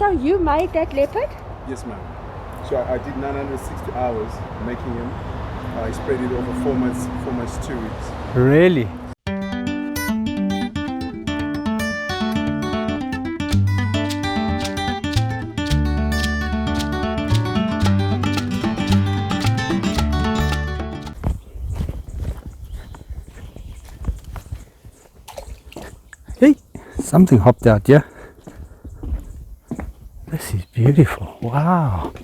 So you made that leopard? Yes, ma'am. So I did 960 hours making him. I spread it over 4 months, 2 weeks. Really? Hey, something hopped out, yeah? This is beautiful. Wow.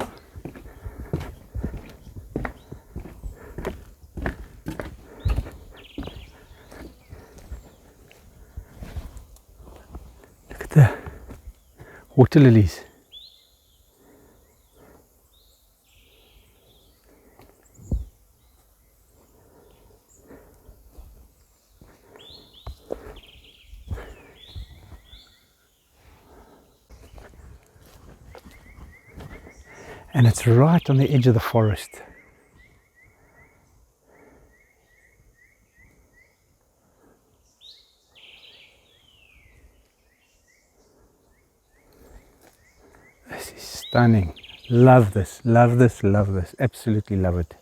Look at the water lilies. And it's right on the edge of the forest. This is stunning. Love this, love this, love this. Absolutely love it.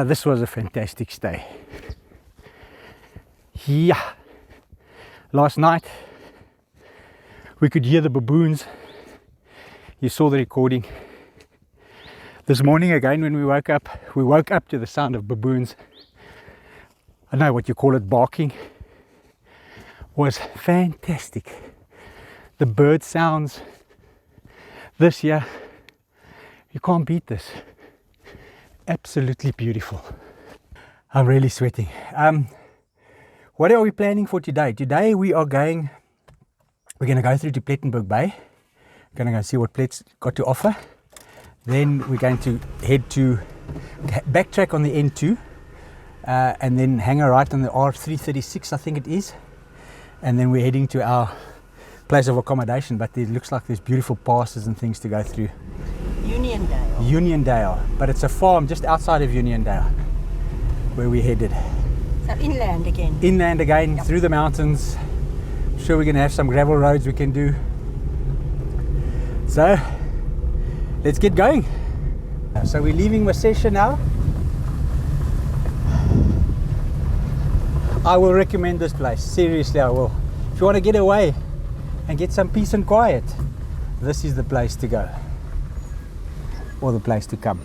This was a fantastic stay. Yeah, last night we could hear the baboons. You saw the recording. This morning again when we woke up to the sound of baboons. I don't know what you call it, barking. Was fantastic. The bird sounds, this year, you can't beat this. Absolutely beautiful. I'm really sweating. What are we planning for today? Today we're going to go through to Plettenberg Bay. We're going to go see what Plett's got to offer. Then we're going to backtrack on the N2 and then hang a right on the R336, I think it is. And then we're heading to our place of accommodation, but it looks like there's beautiful passes and things to go through. Uniondale, but it's a farm just outside of Uniondale where we headed. So inland again. Inland again, yep. Through the mountains. I'm sure we're going to have some gravel roads we can do. So let's get going. So we're leaving Masescha now. I will recommend this place, seriously I will. If you want to get away and get some peace and quiet, this is the place to go. Or the place to come.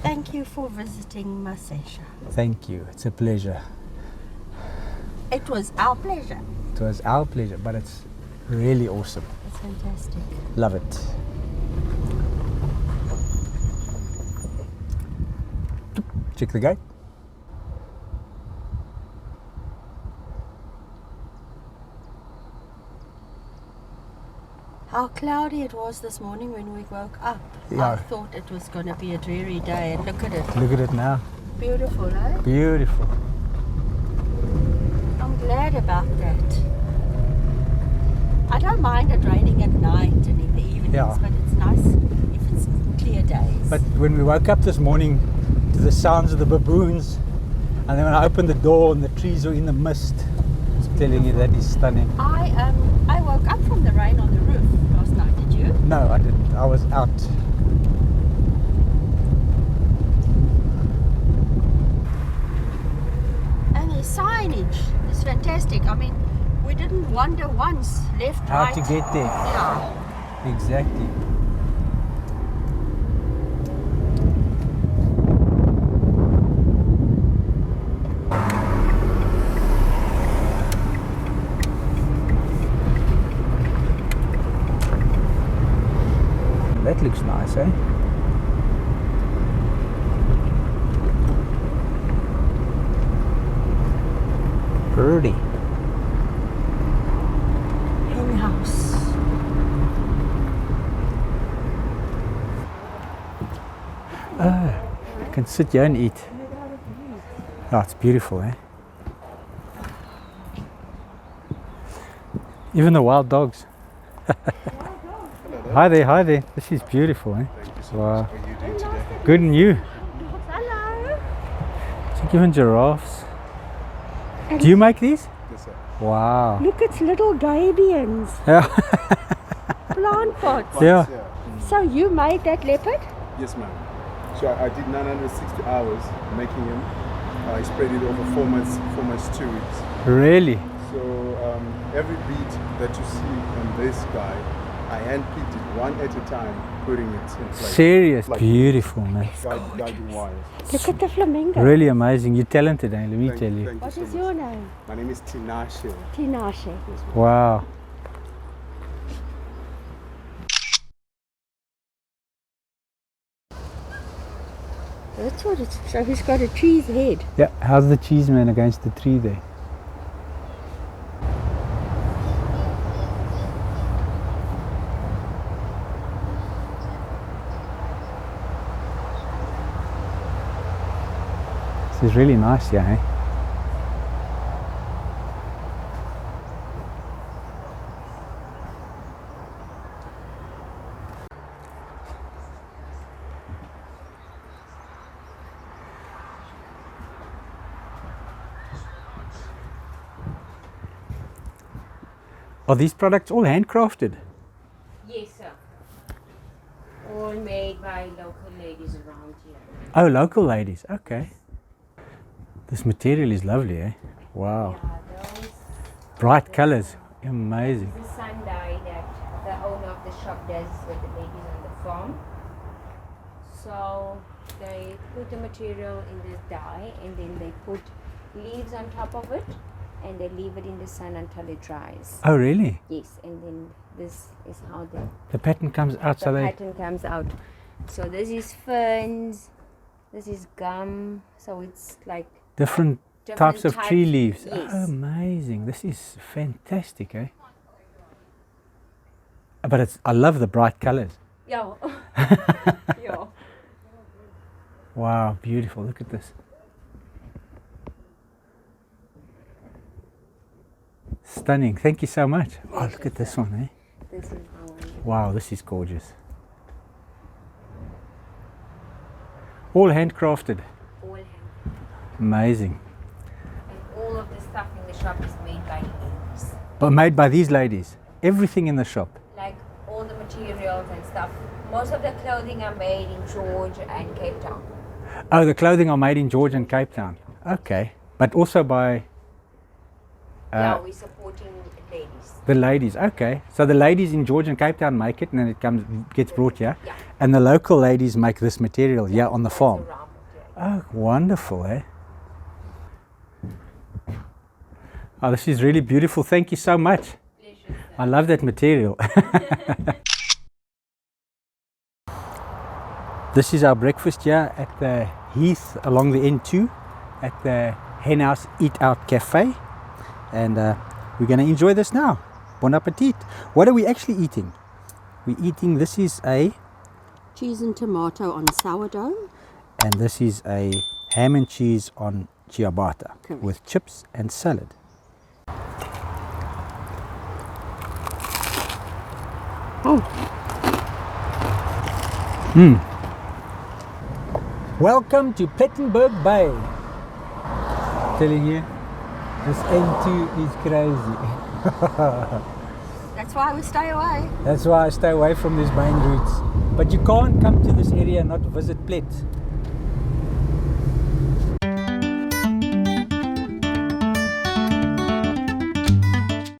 Thank you for visiting Masescha. Thank you, it's a pleasure. It was our pleasure. It was our pleasure, but it's really awesome. It's fantastic. Love it. check the gate. How cloudy it was this morning when we woke up. Yeah. I thought it was going to be a dreary day, and look at it. Look at it now. Beautiful, eh? Beautiful. I'm glad about that. I don't mind it raining at night and in the evenings, Yeah. but it's nice if it's clear days. But when we woke up this morning to the sounds of the baboons, and then when I opened the door and the trees were in the mist, I'm telling you, that is stunning. I woke up from the rain on the roof last night, did you? No, I didn't. I was out. And the signage is fantastic. I mean, we didn't wonder once, left, How right. to get there. Yeah. Exactly. That looks nice, eh? Pretty. Hen house. You can sit here and eat. Oh, it's beautiful, eh? Even the wild dogs. Hi there, hi there. This is beautiful, eh? Thank you so Wow. much. How are you doing today? Good, and you? Hello. It's even giraffes. Do you make these? Yes, sir. Wow. Look, it's little gabions. Yeah. Plant pots. Yeah. So you made that leopard? Yes, ma'am. So I did 960 hours making him. I spread it over 4 months, 2 weeks. Really? So every bead that you see on this guy, I hand-picked it one at a time, putting it in place. Serious? Like Beautiful, man. guiding wires. Look at the flamingo. Really amazing. You're talented, eh? Let me tell you. Thank What you is so your much. name? My name is Tinashe. Tinashe. Wow. That's what it's. So he's got a tree's head. Yeah, how's the cheese man against the tree there? This is really nice, yeah, eh? Are these products all handcrafted? Yes, sir. All made by local ladies around here. Oh, local ladies. Okay. This material is lovely, eh? Wow. Yeah, those Bright colors. Amazing. the sun dye that the owner of the shop does with the ladies on the farm. So they put the material in this dye and then they put leaves on top of it and they leave it in the sun until it dries. Oh, really? Yes, and then this is how The pattern comes out, the so they... pattern comes out. So this is ferns, this is gum, so it's like Different different types of tree leaves. Yes. Oh, amazing. This is fantastic, eh? But it's, I love the bright colors. Yeah. Yeah. Wow, beautiful. Look at this. Stunning. Thank you so much. Oh, look at this one, eh? This is the one. Wow, this is gorgeous. All handcrafted. All hand. Amazing. And all of the stuff in the shop is made by ladies. But made by these ladies. Everything in the shop. Like all the materials and stuff. Most of the clothing are made in George and Cape Town. Oh, the clothing are made in George and Cape Town. Okay. But also by Yeah, we're supporting ladies. the ladies. Okay. So the ladies in George and Cape Town make it and then it gets brought here. Yeah. And the local ladies make this material here on the farm. Around here. Oh, wonderful, eh? Oh, this is really beautiful. Thank you so much. Pleasure. I love that material. This is our breakfast here at the heath along the N2 at the Henhouse Eat Out Café, and we're going to enjoy this now. Bon appetit. What are we actually eating? We're eating, this is a Cheese and tomato on sourdough. and this is a ham and cheese on ciabatta. Correct. With chips and salad. Oh, Welcome to Plettenberg Bay. Telling you, this N2 is crazy. that's why we stay away. That's why I stay away from these main routes. But you can't come to this area and not visit Plett.